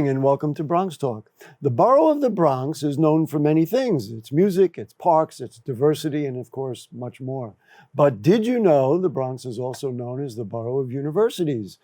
evening and welcome to BronxTalk. The Borough of the Bronx is known for many things. Its music, its parks, its diversity, and of course, much more. But did you know the Bronx is also known as the Borough of Universities?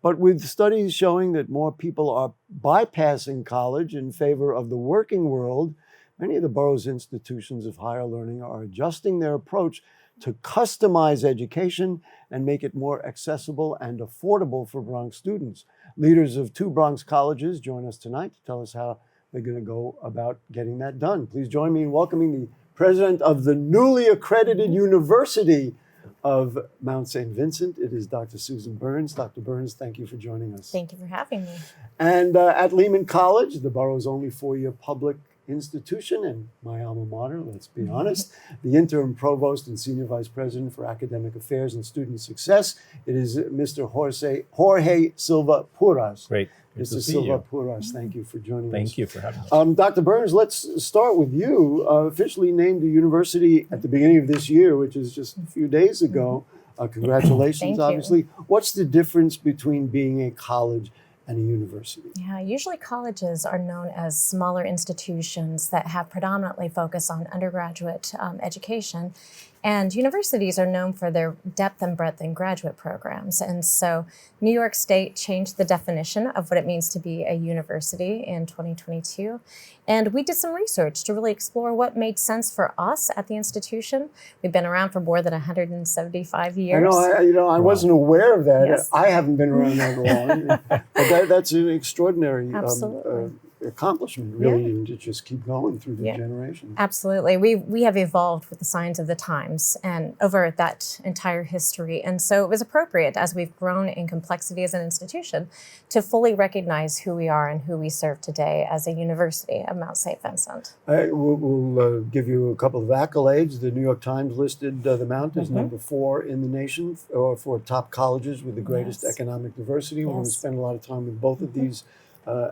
But with studies showing that more people are bypassing college in favor of the working world, many of the borough's institutions of higher learning are adjusting their approach to customize education and make it more accessible and affordable for Bronx students. Leaders of two Bronx colleges join us tonight to tell us how they're going to go about getting that done. Please join me in welcoming the president of the newly accredited University of Mount St. Vincent. It is Dr. Susan Burns. Dr. Burns, thank you for joining us. Thank you for having me. And at Lehman College, the borough's only four-year public institution and my alma mater, let's be honest, the interim provost and senior vice president for academic affairs and student success. It is Mr. Jorge Silva-Puras. Great. Mr. Silva-Puras, thank you for joining us. Thank you for having us. Dr. Burns, let's start with you. Officially named a university at the beginning of this year, which is just a few days ago. Congratulations, obviously. What's the difference between being a college and a university? Yeah, usually colleges are known as smaller institutions that have predominantly focus on undergraduate education. And universities are known for their depth and breadth in graduate programs. And so New York State changed the definition of what it means to be a university in 2022. And we did some research to really explore what made sense for us at the institution. We've been around for more than 175 years. I wasn't aware of that. Yes. I haven't been around that long. But that's an extraordinary accomplishment, really, and to just keep going through the generations. Absolutely. We have evolved with the signs of the times and over that entire history. And so it was appropriate, as we've grown in complexity as an institution, to fully recognize who we are and who we serve today as a university of Mount St. Vincent. We'll give you a couple of accolades. The New York Times listed the Mount as number 4 in the nation for top colleges with the greatest economic diversity. We're going to spend a lot of time with both of these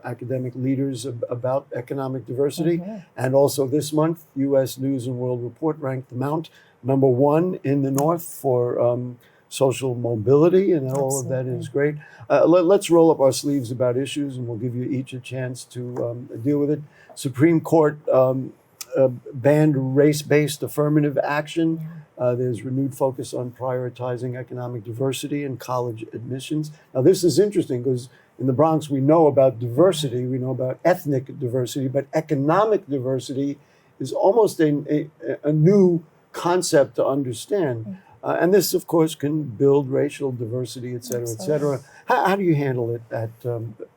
academic leaders about economic diversity. And also this month, U.S. News and World Report ranked the Mount number 1 in the North for social mobility, and all of that is great. Let's roll up our sleeves about issues, and we'll give you each a chance to deal with it. Supreme Court banned race-based affirmative action. There's renewed focus on prioritizing economic diversity in college admissions. Now, this is interesting because in the Bronx, we know about diversity, we know about ethnic diversity, but economic diversity is almost a new concept to understand. And this, of course, can build racial diversity, et cetera, et cetera. How do you handle it at,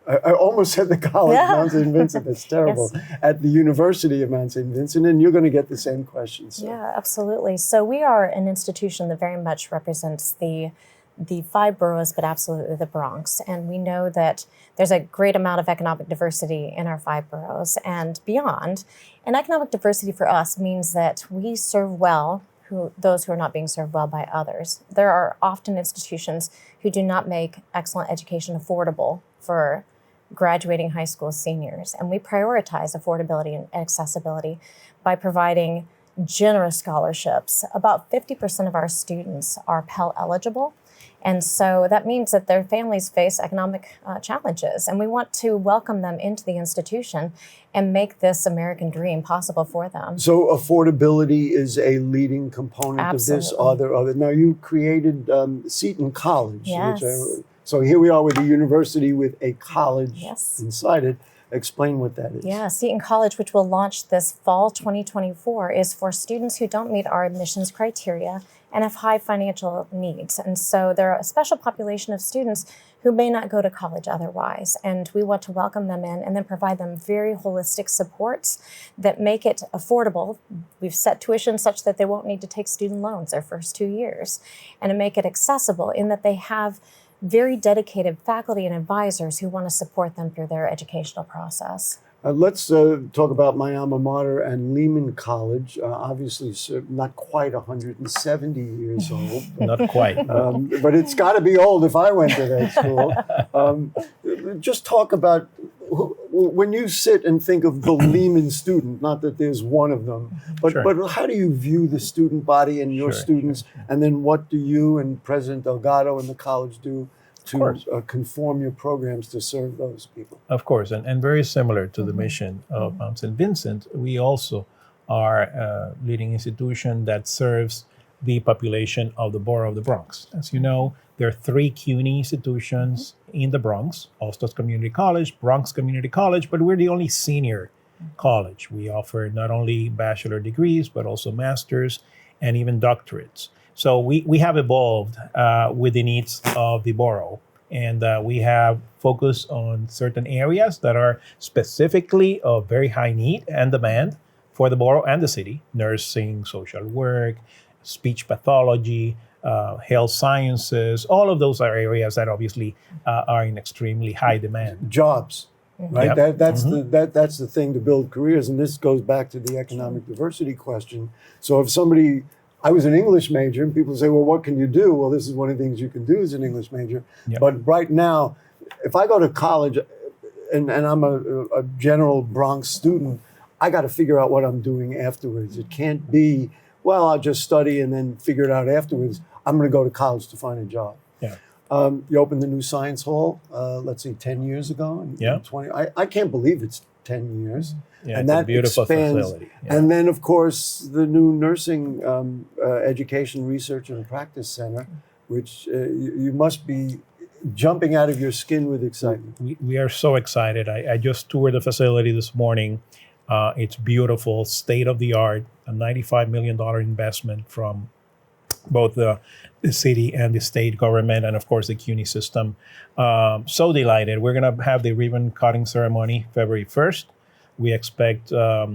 I almost said the College of Mount St. Vincent, that's terrible, at the University of Mount St. Vincent, and you're going to get the same questions. So. Yeah, absolutely. So we are an institution that very much represents the 5 boroughs, but absolutely the Bronx. And we know that there's a great amount of economic diversity in our 5 boroughs and beyond. And economic diversity for us means that we serve well those who are not being served well by others. There are often institutions who do not make excellent education affordable for graduating high school seniors. And we prioritize affordability and accessibility by providing generous scholarships. About 50% of our students are Pell eligible. And so that means that their families face economic challenges. And we want to welcome them into the institution and make this American dream possible for them. So affordability is a leading component of this. Are there other? Now, you created Seton College. Yes. So here we are with a university with a college inside it. Explain what that is. Yeah, Seton College, which will launch this fall 2024, is for students who don't meet our admissions criteria and have high financial needs. And so they're a special population of students who may not go to college otherwise. And we want to welcome them in and then provide them very holistic supports that make it affordable. We've set tuition such that they won't need to take student loans their first 2 years, and to make it accessible in that they have very dedicated faculty and advisors who want to support them through their educational process. Let's talk about my alma mater and Lehman College. Obviously, not quite 170 years old. Not quite. But it's got to be old if I went to that school. Just talk about, when you sit and think of the Lehman student, not that there's one of them, but how do you view the student body and your students? And then what do you and President Delgado and the college do to conform your programs to serve those people. Of course, and very similar to the mission of St. Vincent, we also are a leading institution that serves the population of the Borough of the Bronx. As you know, there are 3 CUNY institutions in the Bronx: Ostos Community College, Bronx Community College, but we're the only senior college. We offer not only bachelor degrees, but also masters and even doctorates. So we have evolved with the needs of the borough. And we have focused on certain areas that are specifically of very high need and demand for the borough and the city: nursing, social work, speech pathology, health sciences. All of those are areas that obviously are in extremely high demand. Jobs, right? Yep. That's the thing to build careers. And this goes back to the economic diversity question. So if somebody, I was an English major, and people say, well, what can you do? Well, this is one of the things you can do as an English major. Yep. But right now, if I go to college and I'm a general Bronx student, I got to figure out what I'm doing afterwards. It can't be, well, I'll just study and then figure it out afterwards. I'm going to go to college to find a job. Yeah. You opened the new science hall, let's see, 10 years ago. And Yeah. 20. I can't believe it's 10 years. Yeah, And it's a that beautiful expands. facility. Yeah. And then, of course, the new nursing education, research, and practice center, which you must be jumping out of your skin with excitement. We are so excited. I just toured the facility this morning. It's beautiful, state of the art, a $95 million investment from both the city and the state government, and of course the CUNY system. So delighted. We're going to have the ribbon cutting ceremony February 1st. We expect a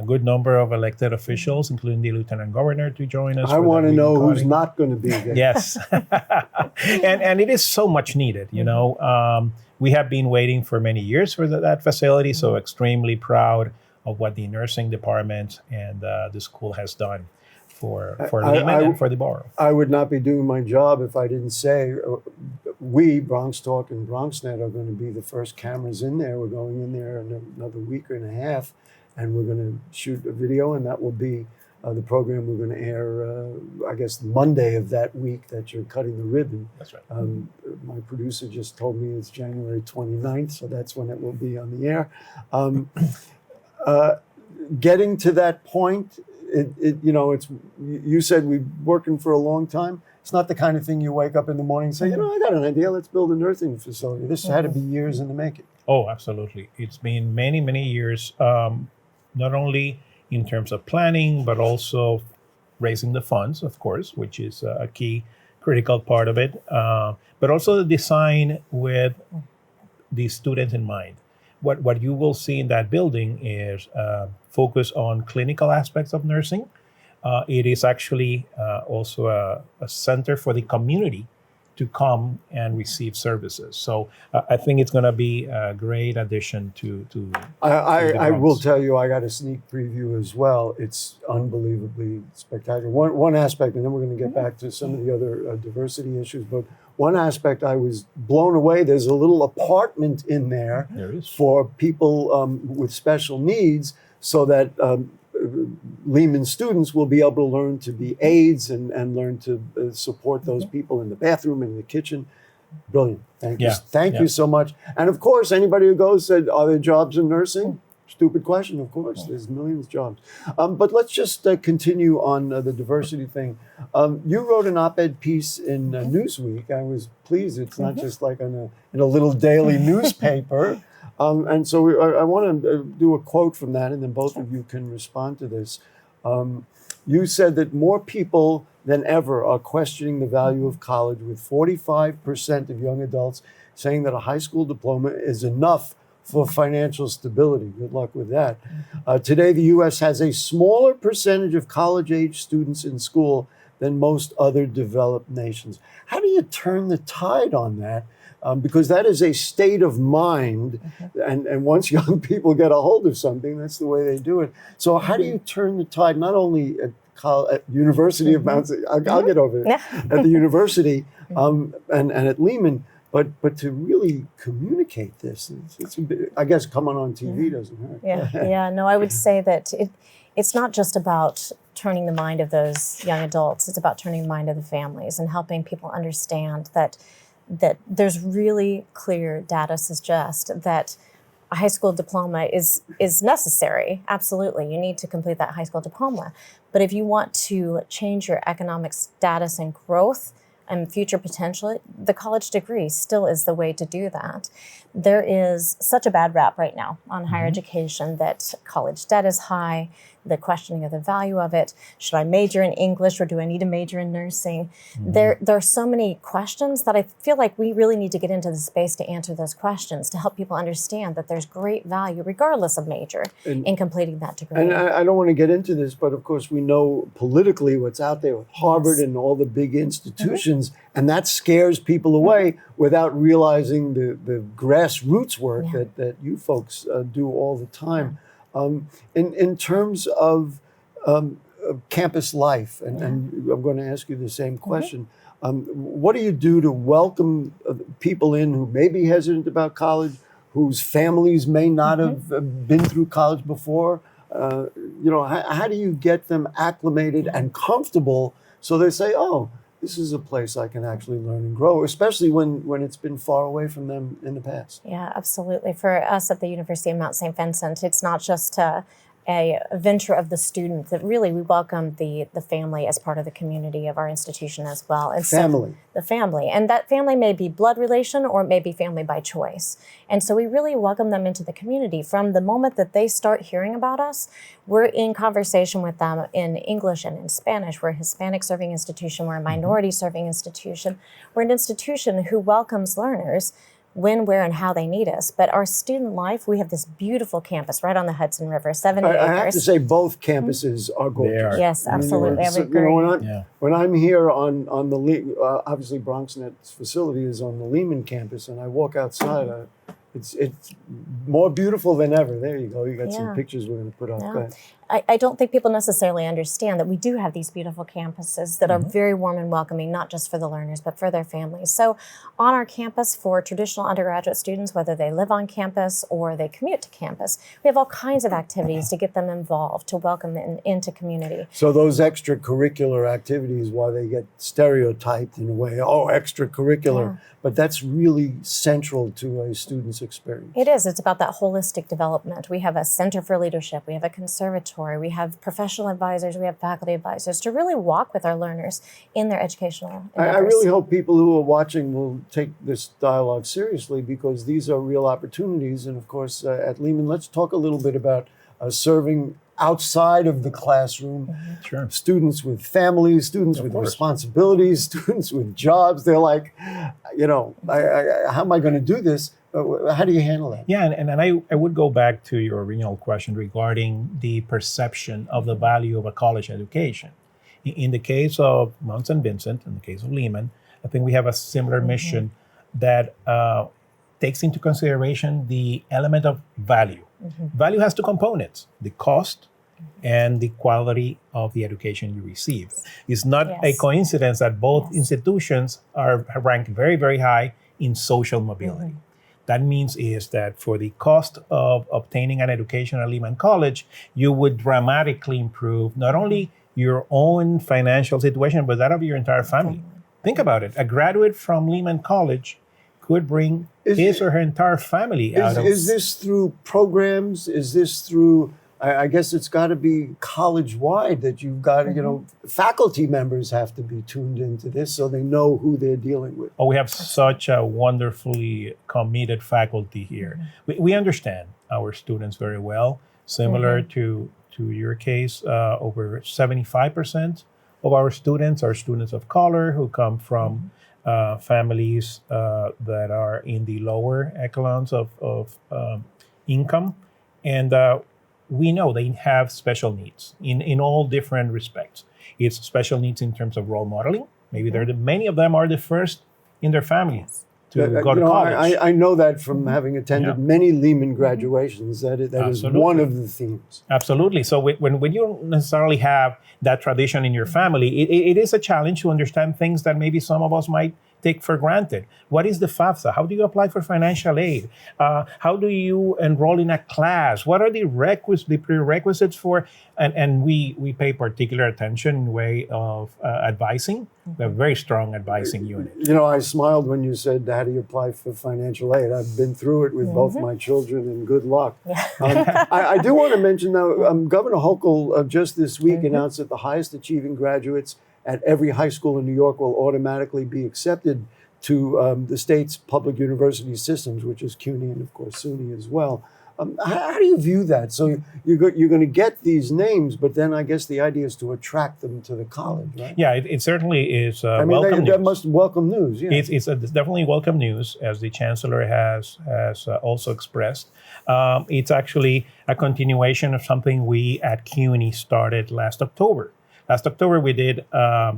good number of elected officials, including the lieutenant governor, to join us. I for want that to know ribbon who's cutting. not going to be there. Yes. and it is so much needed, you know. We have been waiting for many years for that facility, so extremely proud of what the nursing department and the school has done for Lehman and for the borough. I would not be doing my job if I didn't say we, BronxTalk and BronxNet, are going to be the first cameras in there. We're going in there in another week and a half, and we're going to shoot a video, and that will be the program we're going to air, I guess, Monday of that week that you're cutting the ribbon. That's right. My producer just told me it's January 29th, so that's when it will be on the air. Getting to that point, it's, you said we've been working for a long time. It's not the kind of thing you wake up in the morning and say, I got an idea, let's build a nursing facility. This had to be years in the making. Oh, absolutely. It's been many, many years, not only in terms of planning, but also raising the funds, of course, which is a key critical part of it, but also the design with the students in mind. What you will see in that building is focus on clinical aspects of nursing. It is actually also a center for the community to come and receive services. So I think it's going to be a great addition to I will tell you, I got a sneak preview as well. It's unbelievably spectacular. One aspect, and then we're going to get back to some of the other diversity issues, but one aspect I was blown away. There's a little apartment in there for people with special needs, so that Lehman students will be able to learn to be aides and learn to support those people in the bathroom and in the kitchen. Brilliant. Thank you. Thank you so much. And of course, anybody who goes said, are there jobs in nursing? Stupid question, of course. There's millions of jobs. But let's just continue on the diversity thing. You wrote an op-ed piece in Newsweek. I was pleased. It's not just like in a little daily newspaper. And so I want to do a quote from that, and then both of you can respond to this. You said that more people than ever are questioning the value of college, with 45% of young adults saying that a high school diploma is enough for financial stability. Good luck with that. Today, the U.S. has a smaller percentage of college-age students in school than most other developed nations. How do you turn the tide on that? Because that is a state of mind, and once young people get a hold of something, that's the way they do it. So how do you turn the tide, not only at University of Mount, I'll get over it, at the university and at Lehman, but to really communicate this? It's a bit, I guess coming on TV doesn't hurt. No, I would say that it's not just about turning the mind of those young adults. It's about turning the mind of the families and helping people understand that that there's really clear data suggest that a high school diploma is necessary. Absolutely, you need to complete that high school diploma. But if you want to change your economic status and growth and future potential, the college degree still is the way to do that. There is such a bad rap right now on higher education that college debt is high, the questioning of the value of it. Should I major in English or do I need to major in nursing? There are so many questions that I feel like we really need to get into the space to answer those questions, to help people understand that there's great value, regardless of major, in completing that degree. And I don't want to get into this, but of course we know politically what's out there with Harvard and all the big institutions, and that scares people away without realizing the grassroots work that you folks do all the time. In terms of campus life, and I'm going to ask you the same question, what do you do to welcome people in who may be hesitant about college, whose families may not have been through college before? How do you get them acclimated and comfortable so they say, oh, this is a place I can actually learn and grow, especially when it's been far away from them in the past? Yeah, absolutely. For us at the University of Mount St. Vincent, it's not just a venture of the student, that really we welcome the family as part of the community of our institution as well. And family. So, the family. And that family may be blood relation or it may be family by choice. And so we really welcome them into the community. From the moment that they start hearing about us, we're in conversation with them in English and in Spanish. We're a Hispanic serving institution. We're a minority serving institution. We're an institution who welcomes learners when, where, and how they need us. But our student life, we have this beautiful campus right on the Hudson River, 70 acres. I have to say both campuses are gorgeous. Yes, absolutely. I would agree. When I'm here on the, obviously BronxNet's facility is on the Lehman campus, and I walk outside, it's more beautiful than ever. There you go. You got some pictures we're going to put up. Go ahead. I don't think people necessarily understand that we do have these beautiful campuses that are very warm and welcoming, not just for the learners, but for their families. So on our campus, for traditional undergraduate students, whether they live on campus or they commute to campus, we have all kinds of activities to get them involved, to welcome them into community. So those extracurricular activities, while they get stereotyped in a way, extracurricular, but that's really central to a student's experience. It is. It's about that holistic development. We have a Center for Leadership. We have a conservatory. We have professional advisors. We have faculty advisors to really walk with our learners in their educational endeavors. I really hope people who are watching will take this dialogue seriously, because these are real opportunities. And of course, at Lehman, let's talk a little bit about serving outside of the classroom. Sure. Students with families, students with responsibilities, students with jobs. They're like, how am I going to do this? How do you handle that? Yeah, and I would go back to your original question regarding the perception of the value of a college education. In the case of Mount St. Vincent, in the case of Lehman, I think we have a similar mission that takes into consideration the element of value. Value has two components: the cost and the quality of the education you receive. It's not a coincidence that both institutions are ranked very, very high in social mobility. That means is that for the cost of obtaining an education at Lehman College, you would dramatically improve not only your own financial situation, but that of your entire family. Think about it. A graduate from Lehman College could bring his or her entire family out of... Is this through programs? Is this through... I guess it's got to be college-wide, that you've got to, faculty members have to be tuned into this so they know who they're dealing with. Oh, we have such a wonderfully committed faculty here. We understand our students very well. Similar to your case, over 75% of our students are students of color who come from families that are in the lower echelons of income. And we know they have special needs in all different respects. It's special needs in terms of role modeling. Maybe many of them are the first in their families to go to college. I know that from having attended many Lehman graduations. That is one of the themes. Absolutely. So when you don't necessarily have that tradition in your family, it is a challenge to understand things that maybe some of us might take for granted. What is the FAFSA? How do you apply for financial aid? How do you enroll in a class? What are the prerequisites for? And we pay particular attention in the way of advising. We have a very strong advising unit. You know, I smiled when you said, how do you apply for financial aid? I've been through it with both my children, and good luck. Yeah. I do want to mention, though, Governor Hochul just this week announced that the highest achieving graduates at every high school in New York will automatically be accepted to the state's public university systems, which is CUNY and, of course, SUNY as well. How do you view that? So you're going to get these names, but then I guess the idea is to attract them to the college, right? Yeah, it certainly is welcome news. That must welcome news. Yeah. It's definitely welcome news, as the chancellor has also expressed. It's actually a continuation of something we at CUNY started last October. Last October, we did a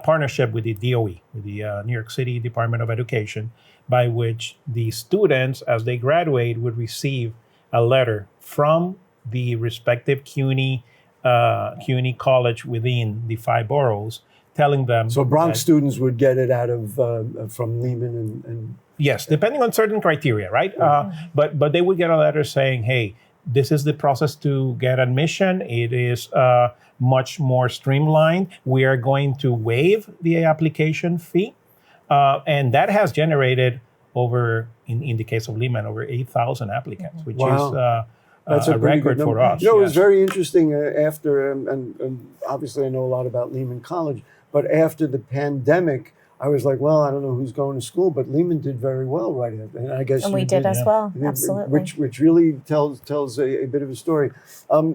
partnership with the DOE, with the New York City Department of Education, by which the students, as they graduate, would receive a letter from the respective CUNY college within the 5 boroughs, telling them. So Bronx students would get it out of from Lehman and. Yes, depending on certain criteria, right? But they would get a letter saying, hey, this is the process to get admission. It is much more streamlined. We are going to waive the application fee. And that has generated over, in the case of Lehman, over 8,000 applicants, which is that's a record for us. You know, it was very interesting after, and obviously I know a lot about Lehman College, but after the pandemic, I was like, well, I don't know who's going to school, but Lehman did very well right after. And I guess we did as well, absolutely. Which really tells a bit of a story.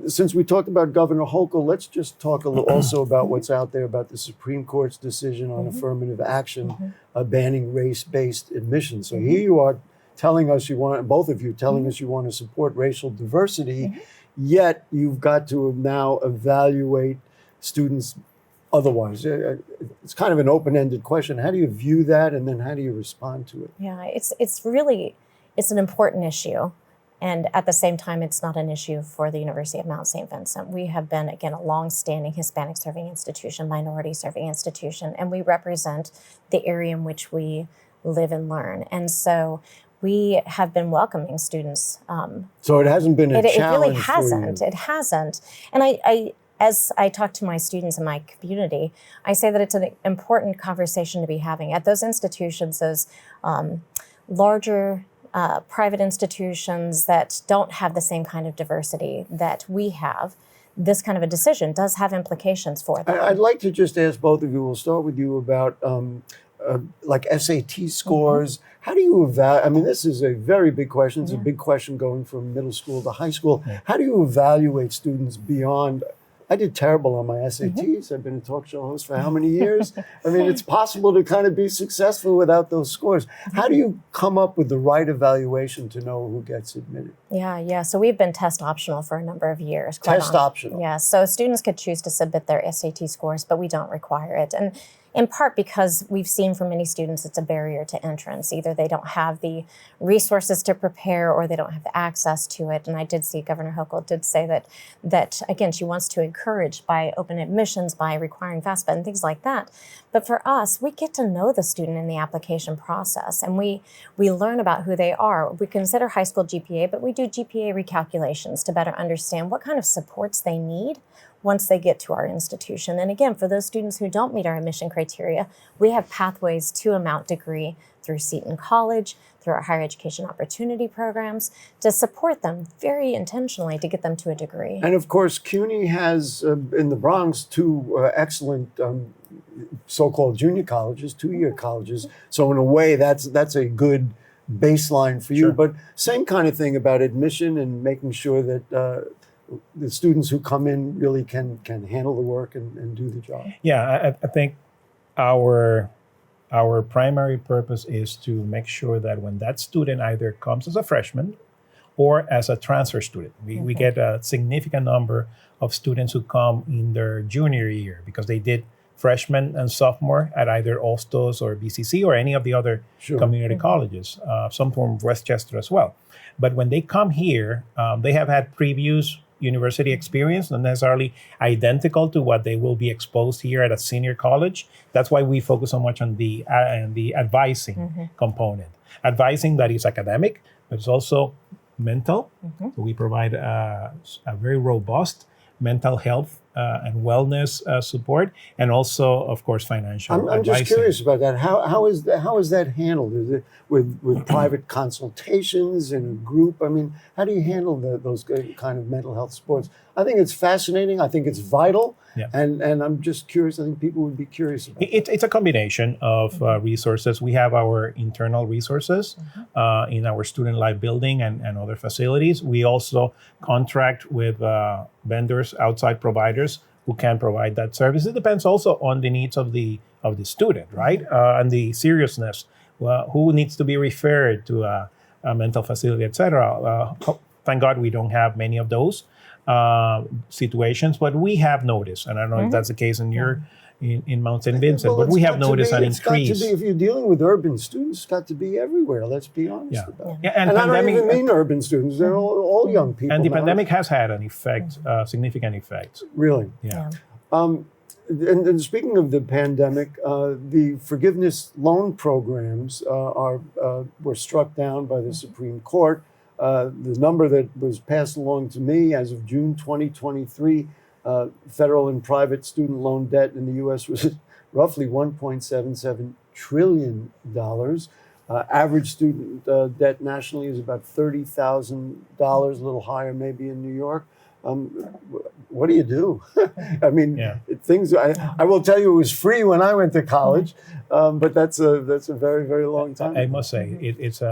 Since we talked about Governor Hochul, let's just talk a little also about what's out there about the Supreme Court's decision on affirmative action banning race-based admission. So here you are telling us both of you telling us you want to support racial diversity, yet you've got to now evaluate students otherwise. It's kind of an open-ended question. How do you view that, and then how do you respond to it? Yeah, it's an important issue, and at the same time, it's not an issue for the University of Mount St. Vincent. We have been, again, a long-standing Hispanic serving institution, minority serving institution, and we represent the area in which we live and learn. And so we have been welcoming students. So it hasn't been a challenge. It really hasn't. For you. It hasn't. And as I talk to my students in my community, I say that it's an important conversation to be having. At those institutions, those larger private institutions that don't have the same kind of diversity that we have, this kind of a decision does have implications for them. I'd like to just ask both of you, we'll start with you about like SAT scores. How do you evaluate? I mean, this is a very big question. It's a big question going from middle school to high school. How do you evaluate students beyond? I did terrible on my SATs. I've been a talk show host for how many years? I mean, it's possible to kind of be successful without those scores. How do you come up with the right evaluation to know who gets admitted? Yeah. So we've been test optional for a number of years. Test optional? Yeah, so students could choose to submit their SAT scores, but we don't require it. And in part because we've seen for many students it's a barrier to entrance. Either they don't have the resources to prepare or they don't have the access to it. And I did see Governor Hochul did say that again, she wants to encourage by open admissions, by requiring FAFSA and things like that. But for us, we get to know the student in the application process, and we learn about who they are. We consider high school GPA, but we do GPA recalculations to better understand what kind of supports they need once they get to our institution. And again, for those students who don't meet our admission criteria, we have pathways to a Mount degree through Seton College, through our higher education opportunity programs, to support them very intentionally to get them to a degree. And of course, CUNY has, in the Bronx, 2 excellent so-called junior colleges, 2-year colleges. So in a way, that's a good baseline for you. Sure. But same kind of thing about admission and making sure that the students who come in really can handle the work and do the job. Yeah, I think our primary purpose is to make sure that when that student either comes as a freshman or as a transfer student, we get a significant number of students who come in their junior year because they did freshman and sophomore at either Ostos or BCC or any of the other community colleges, some from Westchester as well. But when they come here, they have had previous university experience, not necessarily identical to what they will be exposed here at a senior college. That's why we focus so much on the advising component. Advising that is academic, but it's also mental. So we provide a very robust mental health and wellness support, and also, of course, financial I'm just advising. curious about that. How is that handled? Is it with private consultations in a group? I mean, how do you handle those kind of mental health supports? I think it's fascinating. I think it's vital. Yeah. And I'm just curious. I think people would be curious about It's a combination of resources. We have our internal resources in our student life building and other facilities. We also contract with vendors, outside providers who can provide that service. It depends also on the needs of the student, right? And the seriousness. Who needs to be referred to a mental facility, etc. Thank God we don't have many of those situations, but we have noticed, and I don't know if that's the case in your in Mount St. Vincent, but we have noticed an increase. It's got to be, if you're dealing with urban students, it's got to be everywhere. Let's be honest about it. Yeah, And I don't even mean urban students. They're all young people. And the now. pandemic has had an effect, significant effect. Really? Yeah. And speaking of the pandemic, the forgiveness loan programs were struck down by the Supreme Court. The number that was passed along to me as of June 2023, federal and private student loan debt in the U.S. was roughly $1.77 trillion. Average student debt nationally is about $30,000, a little higher maybe in New York. What do you do? I mean, things. I will tell you, it was free when I went to college, but that's a very, very long time. I must say, it's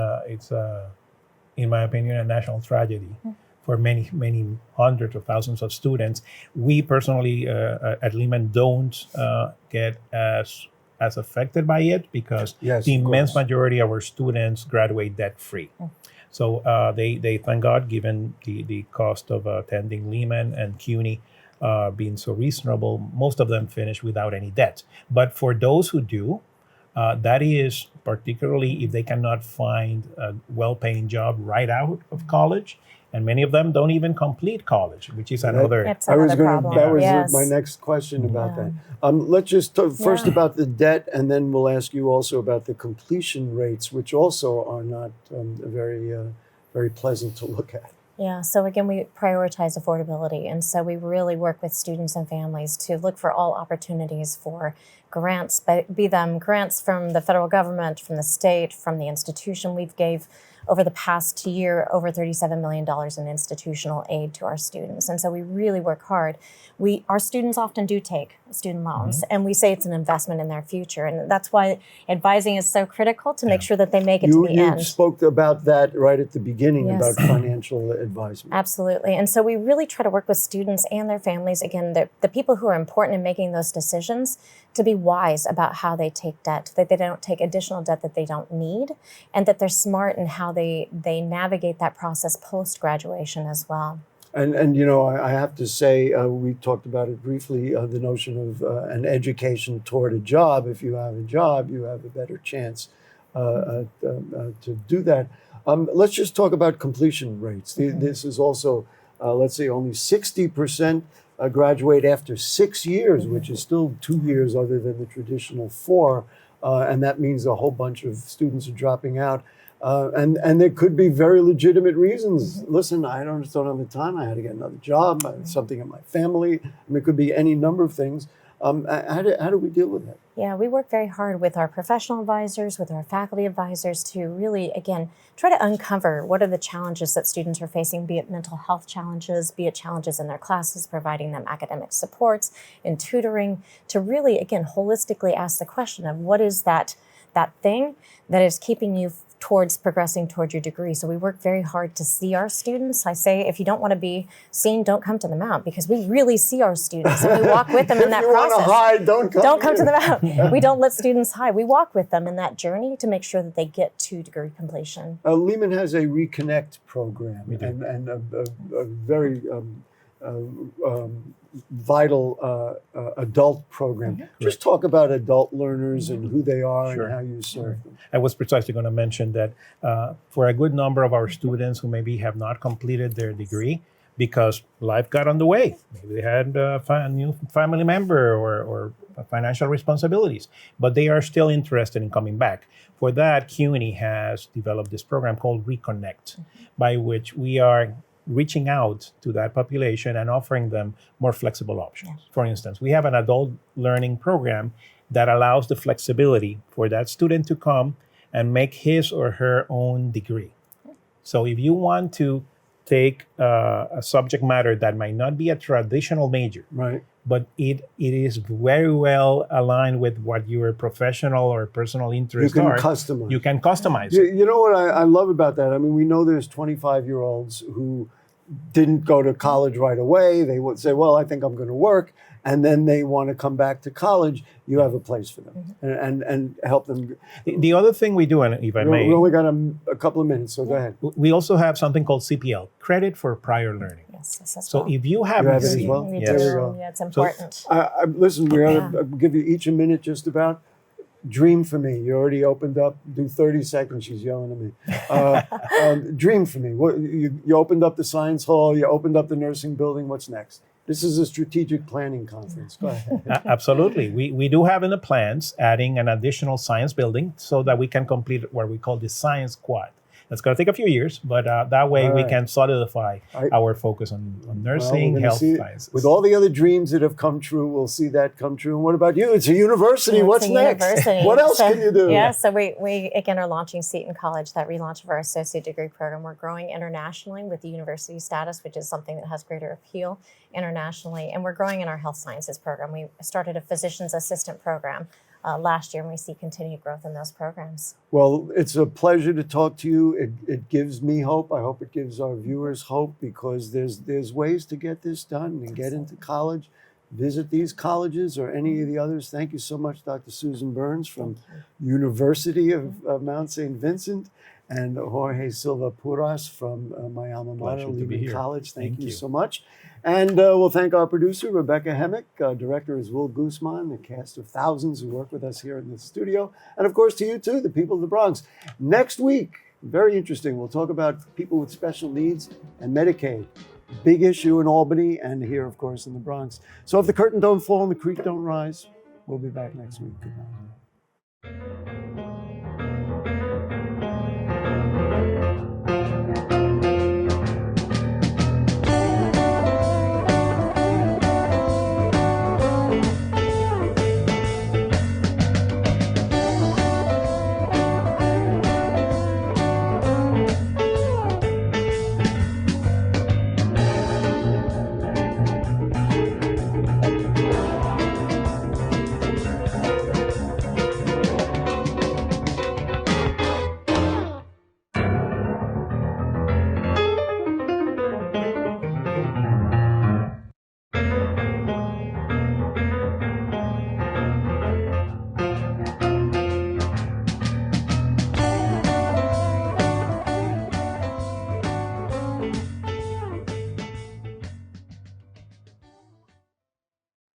in my opinion, a national tragedy for many, many hundreds of thousands of students. We personally at Lehman don't get as affected by it because the immense majority of our students graduate debt-free. So they thank God, given the cost of attending Lehman and CUNY being so reasonable, most of them finish without any debt. But for those who do, that is particularly if they cannot find a well-paying job right out of college, and many of them don't even complete college, which is another. Problem. That was my next question about that. Let's just talk first about the debt, and then we'll ask you also about the completion rates, which also are not very pleasant to look at. Yeah, so again, we prioritize affordability. And so we really work with students and families to look for all opportunities for grants, be them grants from the federal government, from the state, from the institution. We've gave over the past year over $37 million in institutional aid to our students. And so we really work hard. Our students often do take student loans, and we say it's an investment in their future. And that's why advising is so critical to make sure that they make it to the end. You spoke about that right at the beginning, about financial advisement. Absolutely. And so we really try to work with students and their families, again, the people who are important in making those decisions, to be wise about how they take debt, that they don't take additional debt that they don't need, and that they're smart in how they navigate that process post-graduation as well. And you know, I have to say, we talked about it briefly, the notion of an education toward a job. If you have a job, you have a better chance to do that. Let's just talk about completion rates. This is also, let's say, only 60% graduate after 6 years, which is still 2 years other than the traditional 4. And that means a whole bunch of students are dropping out. And there could be very legitimate reasons. Listen, I don't have the time. I had to get another job, something in my family. I mean, it could be any number of things. How do we deal with that? Yeah, we work very hard with our professional advisors, with our faculty advisors to really, again, try to uncover what are the challenges that students are facing, be it mental health challenges, be it challenges in their classes, providing them academic supports and tutoring, to really, again, holistically ask the question of what is that thing that is keeping you towards progressing toward your degree. So we work very hard to see our students. I say, if you don't want to be seen, don't come to the Mount, because we really see our students and we walk with them in that process. If you want to hide, don't come to the Mount. We don't let students hide. We walk with them in that journey to make sure that they get to degree completion. Lehman has a Reconnect program and a very vital adult program. Just talk about adult learners and who they are and how you serve them. I was precisely going to mention that for a good number of our students who maybe have not completed their degree, because life got on the way. Maybe they had a new family member or financial responsibilities, but they are still interested in coming back. For that, CUNY has developed this program called Reconnect, by which we are reaching out to that population and offering them more flexible options. For instance, we have an adult learning program that allows the flexibility for that student to come and make his or her own degree. So if you want to take a subject matter that might not be a traditional major, Right. but it is very well aligned with what your professional or personal interests You can are, customize. you can customize You, it. you know what I love about that? I mean, we know there's 25-year-olds who didn't go to college right away. They would say, well, I think I'm going to work. And then they want to come back to college. You have a place for them and help them. The other thing we do, and if I may, We only got a couple of minutes, so go ahead. we also have something called CPL, credit for prior learning. Yes, as So well. if you haven't have it as seen, well? We yes. There do. you go. Yeah, it's important. Listen, we're going to give you each a minute just about. Dream for me. You already opened up. Do 30 seconds. She's yelling at me. Dream for me. What, you opened up the science hall. You opened up the nursing building. What's next? This is a strategic planning conference. Go ahead. Absolutely. We do have in the plans adding an additional science building so that we can complete what we call the science quad. That's going to take a few years, but that way we can solidify our focus on nursing, well, health see, sciences. with all the other dreams that have come true, we'll see that come true. And what about you? It's a university. Yeah, What's it's a next? university. What else So- can you do? Yeah, so we again are launching Seton College, that relaunch of our associate degree program. We're growing internationally with the university status, which is something that has greater appeal internationally. And we're growing in our health sciences program. We started a physician's assistant program last year, and we see continued growth in those programs. Well, it's a pleasure to talk to you. It gives me hope. I hope it gives our viewers hope, because there's ways to get this done and get into college. Visit these colleges or any of the others. Thank you so much, Dr. Susan Burns from University of Mount St. Vincent, and Jorge Silva-Puras from my alma mater, Pleasure to be Lehman here. College. Thank Thank you you. so much. And we'll thank our producer, Rebecca Hemick. Director is Will Guzman, the cast of thousands who work with us here in the studio. And of course to you too, the people of the Bronx. Next week, very interesting, we'll talk about people with special needs and Medicaid. Big issue in Albany and here, of course, in the Bronx. So if the curtain don't fall and the creek don't rise, we'll be back next week. Goodbye.